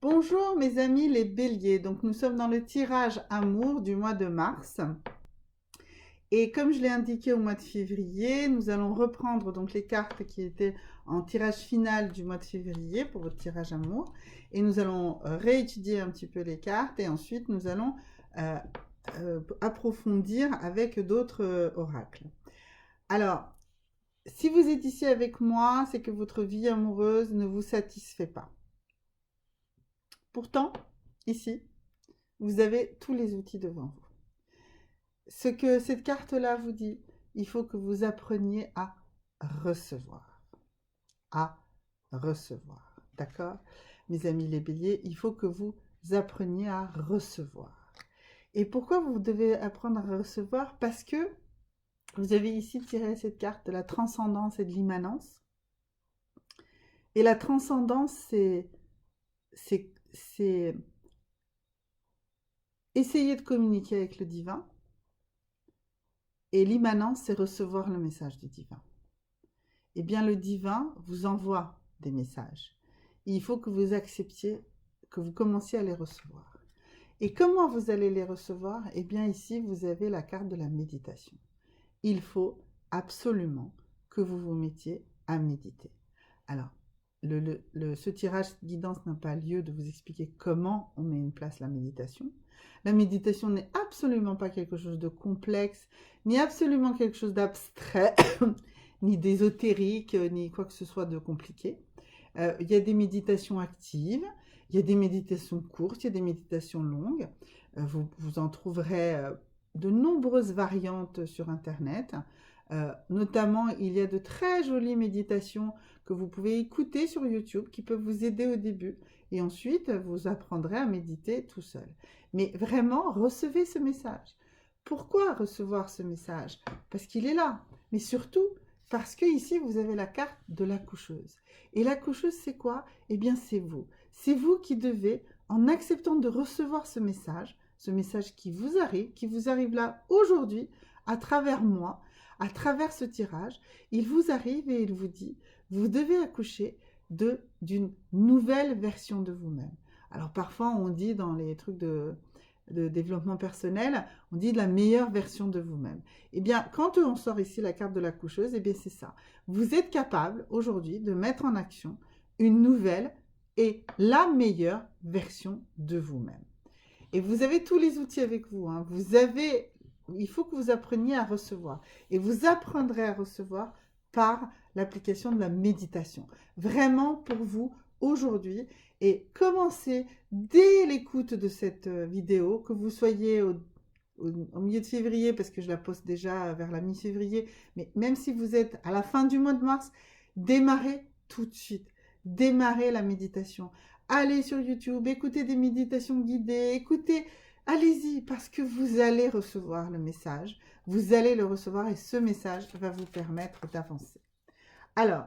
Bonjour mes amis les béliers, donc nous sommes dans le tirage amour du mois de mars et comme je l'ai indiqué au mois de février, nous allons reprendre donc les cartes qui étaient en tirage final du mois de février pour votre tirage amour et nous allons réétudier un petit peu les cartes et ensuite nous allons euh, approfondir avec d'autres oracles. Alors, si vous êtes ici avec moi, c'est que votre vie amoureuse ne vous satisfait pas. Pourtant, ici, vous avez tous les outils devant vous. Ce que cette carte-là vous dit, il faut que vous appreniez à recevoir. À recevoir. D'accord? Mes amis les béliers, il faut que vous appreniez à recevoir. Et pourquoi vous devez apprendre à recevoir? Parce que vous avez ici tiré cette carte de la transcendance et de l'immanence. Et la transcendance, c'est essayer de communiquer avec le divin. Et l'immanence, c'est recevoir le message du divin. Eh bien, le divin vous envoie des messages. Et il faut que vous acceptiez, que vous commenciez à les recevoir. Et comment vous allez les recevoir? Eh bien, ici, vous avez la carte de la méditation. Il faut absolument que vous vous mettiez à méditer. Alors, ce tirage guidance n'a pas lieu de vous expliquer comment on met en place la méditation. La méditation n'est absolument pas quelque chose de complexe, ni absolument quelque chose d'abstrait, ni d'ésotérique, ni quoi que ce soit de compliqué. Il y a des méditations actives, il y a des méditations courtes, il y a des méditations longues. Vous en trouverez de nombreuses variantes sur Internet. Notamment, il y a de très jolies méditations que vous pouvez écouter sur YouTube qui peuvent vous aider au début. Et ensuite, vous apprendrez à méditer tout seul. Mais vraiment, recevez ce message. Pourquoi recevoir ce message? Parce qu'il est là. Mais surtout, parce que ici, vous avez la carte de l'accoucheuse. Et l'accoucheuse, c'est quoi? Eh bien, c'est vous. C'est vous qui devez, en acceptant de recevoir ce message qui vous arrive là aujourd'hui, à travers moi, à travers ce tirage, il vous arrive et il vous dit, vous devez accoucher d'une nouvelle version de vous-même. Alors parfois, on dit dans les trucs de développement personnel, on dit de la meilleure version de vous-même. Eh bien, quand on sort ici la carte de la coucheuse, eh bien c'est ça. Vous êtes capable aujourd'hui de mettre en action une nouvelle et la meilleure version de vous-même. Et vous avez tous les outils avec vous. Hein. Il faut que vous appreniez à recevoir. Et vous apprendrez à recevoir par l'application de la méditation. Vraiment pour vous aujourd'hui. Et commencez dès l'écoute de cette vidéo, que vous soyez au milieu de février, parce que je la poste déjà vers la mi-février, mais même si vous êtes à la fin du mois de mars, démarrez tout de suite. Démarrez la méditation. Allez sur YouTube, écoutez des méditations guidées, écoutez, allez-y, parce que vous allez recevoir le message. Vous allez le recevoir et ce message va vous permettre d'avancer. Alors,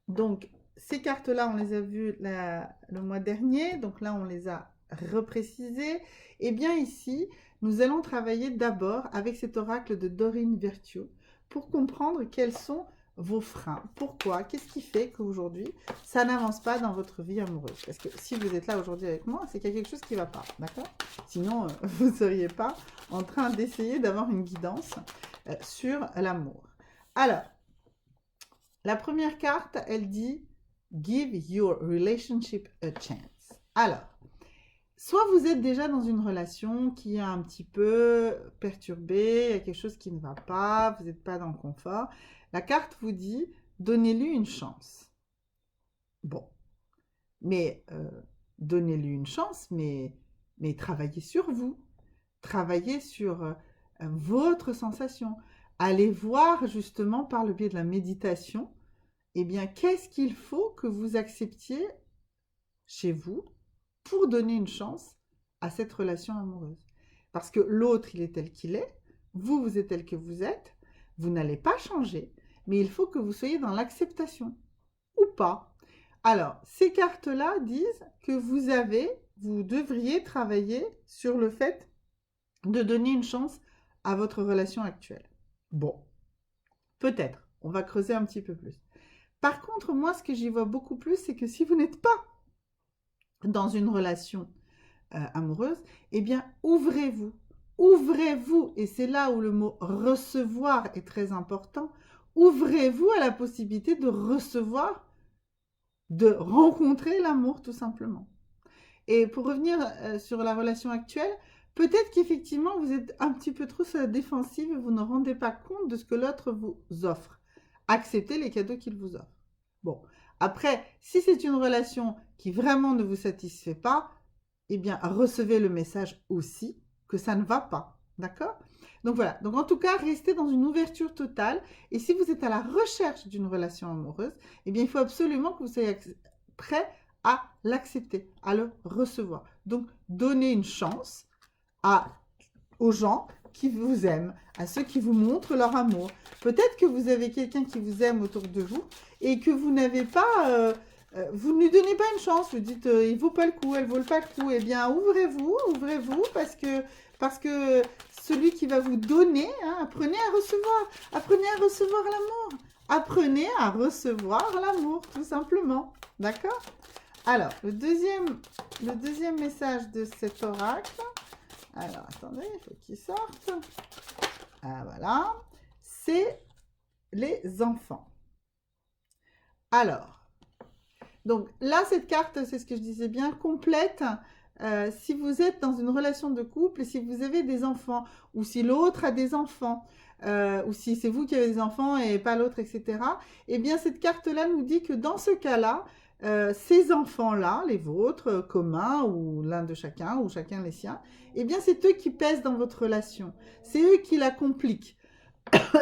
donc, ces cartes-là, on les a vues le mois dernier. Donc là, on les a reprécisées. Et bien ici, nous allons travailler d'abord avec cet oracle de Dorine Virtue pour comprendre quels sont vos freins. Pourquoi? Qu'est-ce qui fait qu'aujourd'hui, ça n'avance pas dans votre vie amoureuse? Parce que si vous êtes là aujourd'hui avec moi, c'est qu'il y a quelque chose qui ne va pas, d'accord? Sinon, vous ne seriez pas en train d'essayer d'avoir une guidance sur l'amour. Alors, la première carte, elle dit « Give your relationship a chance ». Alors, soit vous êtes déjà dans une relation qui est un petit peu perturbée, il y a quelque chose qui ne va pas, vous n'êtes pas dans le confort. La carte vous dit « Donnez-lui une chance ». Bon, mais donnez-lui une chance, mais travaillez sur vous. Travaillez sur votre sensation. Allez voir justement par le biais de la méditation, eh bien, qu'est-ce qu'il faut que vous acceptiez chez vous pour donner une chance à cette relation amoureuse? Parce que l'autre, il est tel qu'il est, vous, vous êtes tel que vous n'allez pas changer, mais il faut que vous soyez dans l'acceptation, ou pas. Alors, ces cartes-là disent que vous devriez travailler sur le fait de donner une chance à votre relation actuelle. Bon, peut-être, on va creuser un petit peu plus. Par contre, moi, ce que j'y vois beaucoup plus, c'est que si vous n'êtes pas dans une relation amoureuse, eh bien, ouvrez-vous. Ouvrez-vous, et c'est là où le mot recevoir est très important. Ouvrez-vous à la possibilité de recevoir, de rencontrer l'amour tout simplement. Et pour revenir sur la relation actuelle, peut-être qu'effectivement vous êtes un petit peu trop sur la défensive et vous ne rendez pas compte de ce que l'autre vous offre. Acceptez les cadeaux qu'il vous offre. Bon, après, si c'est une relation qui vraiment ne vous satisfait pas, eh bien, recevez le message aussi que ça ne va pas. D'accord? Donc voilà. Donc en tout cas, restez dans une ouverture totale. Et si vous êtes à la recherche d'une relation amoureuse, eh bien, il faut absolument que vous soyez prêt à l'accepter, à le recevoir. Donc, donnez une chance aux gens qui vous aiment, à ceux qui vous montrent leur amour. Peut-être que vous avez quelqu'un qui vous aime autour de vous et que vous n'avez pas... vous ne lui donnez pas une chance, vous dites il vaut pas le coup, elle vaut pas le coup. Eh bien, ouvrez-vous, ouvrez-vous, parce que celui qui va vous donner, hein, apprenez à recevoir l'amour. Apprenez à recevoir l'amour, tout simplement. D'accord? Alors, le deuxième message de cet oracle, alors attendez, il faut qu'il sorte. Ah, voilà, c'est les enfants. Alors, donc là, cette carte, c'est ce que je disais bien, complète. Si vous êtes dans une relation de couple et si vous avez des enfants, ou si l'autre a des enfants, ou si c'est vous qui avez des enfants et pas l'autre, etc., eh bien, cette carte-là nous dit que dans ce cas-là, ces enfants-là, les vôtres, communs, ou l'un de chacun, ou chacun les siens, eh bien, c'est eux qui pèsent dans votre relation. C'est eux qui la compliquent.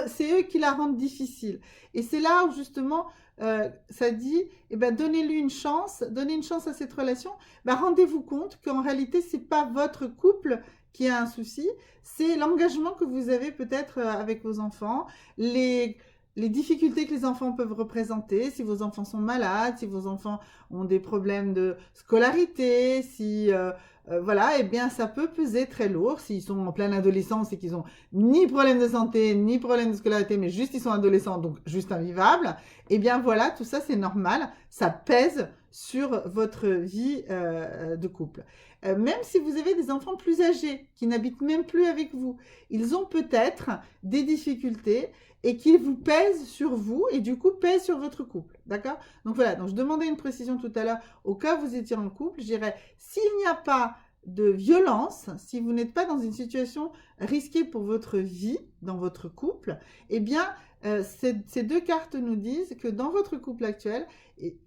C'est eux qui la rendent difficile. Et c'est là où justement ça dit, eh ben, donnez-lui une chance, donnez une chance à cette relation. Ben, rendez-vous compte qu'en réalité, c'est pas votre couple qui a un souci, c'est l'engagement que vous avez peut-être avec vos enfants, les difficultés que les enfants peuvent représenter, si vos enfants sont malades, si vos enfants ont des problèmes de scolarité, si voilà, eh bien ça peut peser très lourd s'ils sont en pleine adolescence et qu'ils ont ni problème de santé, ni problème de scolarité, mais juste ils sont adolescents, donc juste invivables, eh bien voilà, tout ça c'est normal, ça pèse sur votre vie de couple. Même si vous avez des enfants plus âgés, qui n'habitent même plus avec vous, ils ont peut-être des difficultés et qu'ils vous pèsent sur vous et du coup pèsent sur votre couple. D'accord? Donc voilà, donc je demandais une précision tout à l'heure, au cas où vous étiez en couple, je dirais, s'il n'y a pas de violence, si vous n'êtes pas dans une situation risquée pour votre vie, dans votre couple, eh bien, ces deux cartes nous disent que dans votre couple actuel,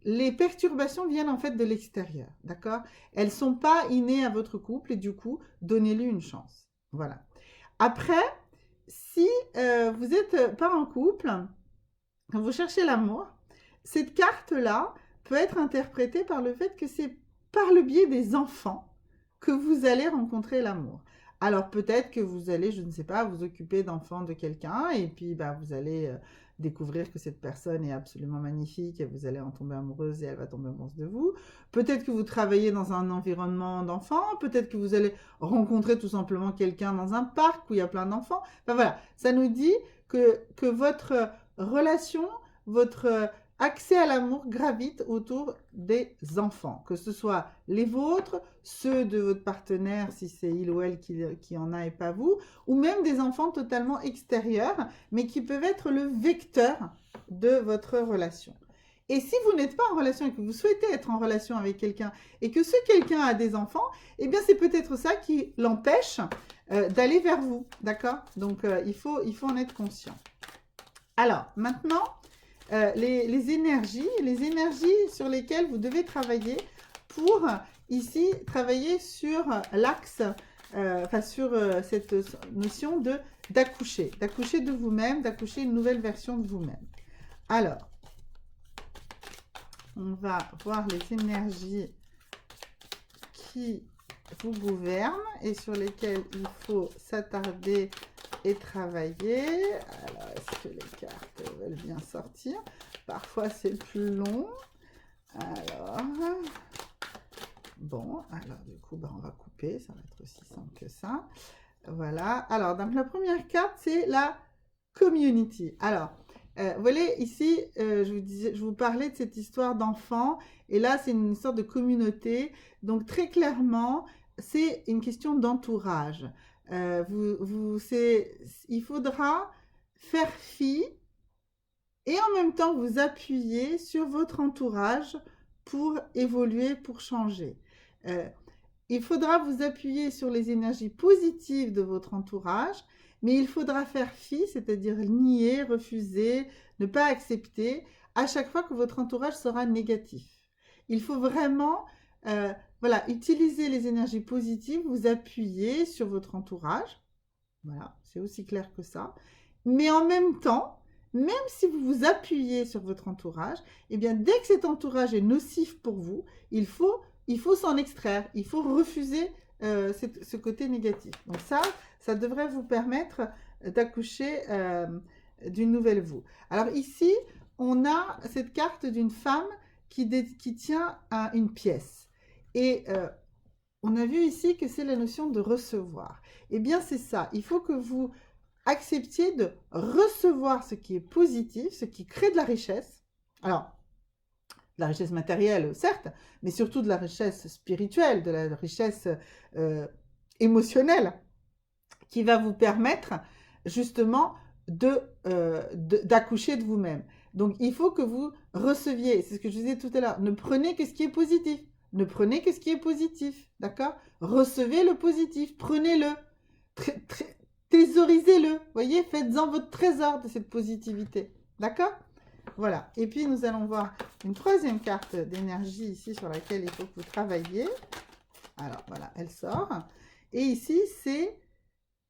les perturbations viennent en fait de l'extérieur, d'accord? Elles ne sont pas innées à votre couple et du coup, donnez-lui une chance. Voilà. Après, si vous n'êtes pas en couple, quand vous cherchez l'amour, cette carte-là peut être interprétée par le fait que c'est par le biais des enfants que vous allez rencontrer l'amour. Alors peut-être que vous allez, je ne sais pas, vous occuper d'enfants de quelqu'un et puis bah, vous allez découvrir que cette personne est absolument magnifique et vous allez en tomber amoureuse et elle va tomber amoureuse de vous. Peut-être que vous travaillez dans un environnement d'enfants, peut-être que vous allez rencontrer tout simplement quelqu'un dans un parc où il y a plein d'enfants. Enfin voilà, ça nous dit que votre relation, votre accès à l'amour gravite autour des enfants, que ce soit les vôtres, ceux de votre partenaire, si c'est il ou elle qui en a et pas vous, ou même des enfants totalement extérieurs, mais qui peuvent être le vecteur de votre relation. Et si vous n'êtes pas en relation et que vous souhaitez être en relation avec quelqu'un et que ce quelqu'un a des enfants, eh bien c'est peut-être ça qui l'empêche d'aller vers vous, d'accord? Donc il faut en être conscient. Alors maintenant, les énergies sur lesquelles vous devez travailler pour ici travailler sur l'axe, sur cette notion d'accoucher de vous-même, d'accoucher une nouvelle version de vous-même. Alors, on va voir les énergies qui vous gouvernent et sur lesquelles il faut s'attarder et travailler. Alors, est-ce que les cartes veulent bien sortir? Parfois, c'est plus long. Alors, bon, alors du coup, on va couper. Ça va être aussi simple que ça. Voilà. Alors, donc la première carte, c'est la community. Alors, Vous voyez, ici, je vous parlais de cette histoire d'enfant, et là, c'est une histoire de communauté. Donc, très clairement, c'est une question d'entourage. Il faudra faire fi et en même temps vous appuyer sur votre entourage pour évoluer, pour changer. Il faudra vous appuyer sur les énergies positives de votre entourage, mais il faudra faire fi, c'est-à-dire nier, refuser, ne pas accepter à chaque fois que votre entourage sera négatif. Il faut vraiment voilà, utiliser les énergies positives, vous appuyer sur votre entourage. Voilà, c'est aussi clair que ça. Mais en même temps, même si vous vous appuyez sur votre entourage, eh bien, dès que cet entourage est nocif pour vous, il faut s'en extraire, il faut refuser ce côté négatif. Donc ça devrait vous permettre d'accoucher d'une nouvelle vous. Alors ici, on a cette carte d'une femme qui tient une pièce. Et on a vu ici que c'est la notion de recevoir. Eh bien, c'est ça. Il faut que vous acceptiez de recevoir ce qui est positif, ce qui crée de la richesse. Alors, de la richesse matérielle, certes, mais surtout de la richesse spirituelle, de la richesse émotionnelle, qui va vous permettre justement d'accoucher de vous-même. Donc, il faut que vous receviez, c'est ce que je disais tout à l'heure, ne prenez que ce qui est positif. Ne prenez que ce qui est positif, d'accord? Recevez le positif, prenez-le, thésaurisez-le, voyez, faites-en votre trésor de cette positivité, d'accord? Voilà, et puis nous allons voir une troisième carte d'énergie ici sur laquelle il faut que vous travailliez. Alors, voilà, elle sort. Et ici, c'est,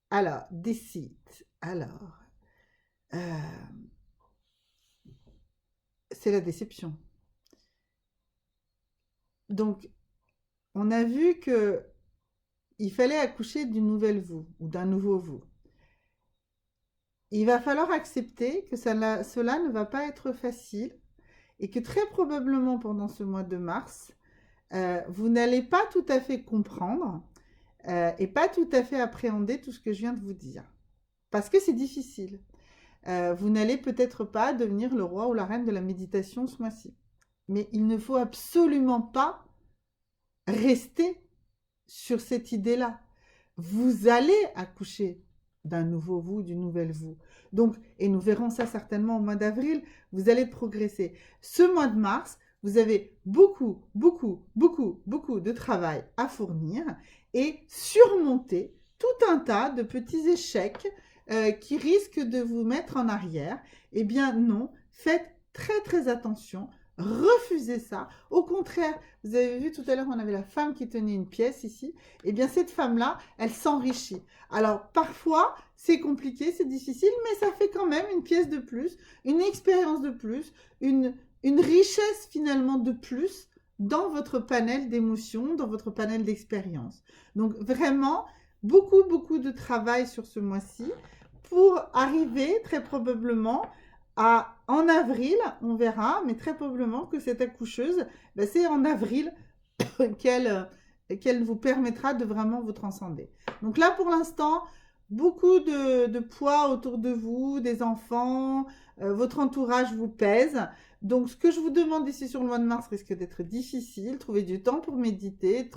alors, décide. Alors, c'est la déception. Donc, on a vu que il fallait accoucher d'une nouvelle vous ou d'un nouveau vous. Il va falloir accepter que cela ne va pas être facile et que très probablement pendant ce mois de mars, vous n'allez pas tout à fait comprendre et pas tout à fait appréhender tout ce que je viens de vous dire. Parce que c'est difficile. Vous n'allez peut-être pas devenir le roi ou la reine de la méditation ce mois-ci. Mais il ne faut absolument pas rester sur cette idée-là. Vous allez accoucher d'un nouveau vous, d'une nouvelle vous. Donc, et nous verrons ça certainement au mois d'avril, vous allez progresser. Ce mois de mars, vous avez beaucoup de travail à fournir et surmonter tout un tas de petits échecs qui risquent de vous mettre en arrière. Eh bien non, faites très attention. Refusez ça. Au contraire, vous avez vu tout à l'heure, on avait la femme qui tenait une pièce ici. Eh bien, cette femme-là, elle s'enrichit. Alors, parfois, c'est compliqué, c'est difficile, mais ça fait quand même une pièce de plus, une expérience de plus, une richesse finalement de plus dans votre panel d'émotions, dans votre panel d'expériences. Donc, vraiment, beaucoup de travail sur ce mois-ci pour arriver très probablement en avril, on verra, mais très probablement que cette accoucheuse, c'est en avril qu'elle vous permettra de vraiment vous transcender. Donc là, pour l'instant, beaucoup de poids autour de vous, des enfants, votre entourage vous pèse. Donc, ce que je vous demande ici sur le mois de mars risque d'être difficile. Trouver du temps pour méditer,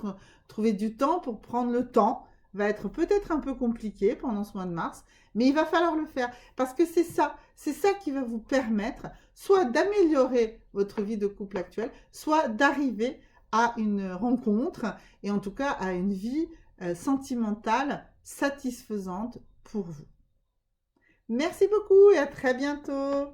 trouver du temps pour prendre le temps va être peut-être un peu compliqué pendant ce mois de mars, mais il va falloir le faire parce que c'est ça qui va vous permettre soit d'améliorer votre vie de couple actuelle, soit d'arriver à une rencontre et en tout cas à une vie sentimentale satisfaisante pour vous. Merci beaucoup et à très bientôt.